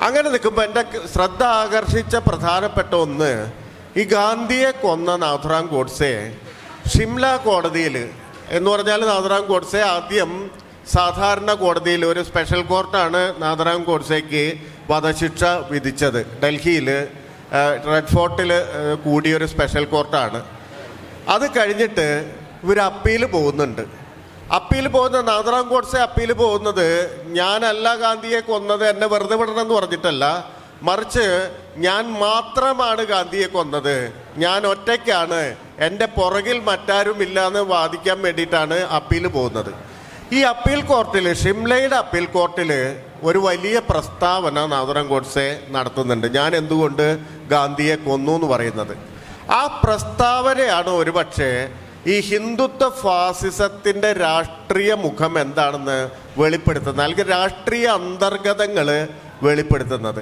അങ്ങനെ നിൽക്കുമ്പോൾ എൻ്റെ ശ്രദ്ധ ആകർഷിച്ച പ്രധാനപ്പെട്ട ഒന്ന്, ഈ ഗാന്ധിയെ കൊന്ന നാഥുറാം ഗോഡ്സെ ഷിംല കോടതിയിൽ എന്ന് പറഞ്ഞാൽ നാഥുറാം ഗോഡ്സെ ആദ്യം സാധാരണ കോടതിയിൽ, ഒരു സ്പെഷ്യൽ കോർട്ടാണ് നാഥുറാം ഗോഡ്സെക്ക് വധശിക്ഷ വിധിച്ചത്. ഡൽഹിയിൽ റെഡ് ഫോർട്ടിൽ കൂടിയൊരു സ്പെഷ്യൽ കോർട്ടാണ്. അത് കഴിഞ്ഞിട്ട് ഇവർ അപ്പീൽ പോകുന്നുണ്ട്. അപ്പീൽ പോകുന്ന നാഥുറാം ഗോഡ്സെ അപ്പീൽ പോകുന്നത് ഞാനല്ല ഗാന്ധിയെ കൊന്നത്, എന്നെ വെറുതെ വിടണമെന്ന് പറഞ്ഞിട്ടല്ല, മറിച്ച് ഞാൻ മാത്രമാണ് ഗാന്ധിയെ കൊന്നത്, ഞാൻ ഒറ്റയ്ക്കാണ്, എൻ്റെ പുറകിൽ മറ്റാരുമില്ല എന്ന് വാദിക്കാൻ വേണ്ടിയിട്ടാണ് അപ്പീൽ പോകുന്നത്. ഈ അപ്പീൽ കോർട്ടിൽ, ഷിംലയുടെ അപ്പീൽ കോർട്ടിൽ ഒരു വലിയ പ്രസ്താവന നാഥുറാം ഗോഡ്സെ നടത്തുന്നുണ്ട്, ഞാൻ എന്തുകൊണ്ട് ഗാന്ധിയെ കൊന്നു എന്ന് പറയുന്നത്. ആ പ്രസ്താവനയാണ് ഒരുപക്ഷെ ഈ ഹിന്ദുത്വ ഫാസിസത്തിൻ്റെ രാഷ്ട്രീയ മുഖം എന്താണെന്ന് വെളിപ്പെടുത്തുന്നത്, അല്ലെങ്കിൽ രാഷ്ട്രീയ അന്തർഗതങ്ങൾ വെളിപ്പെടുത്തുന്നത്.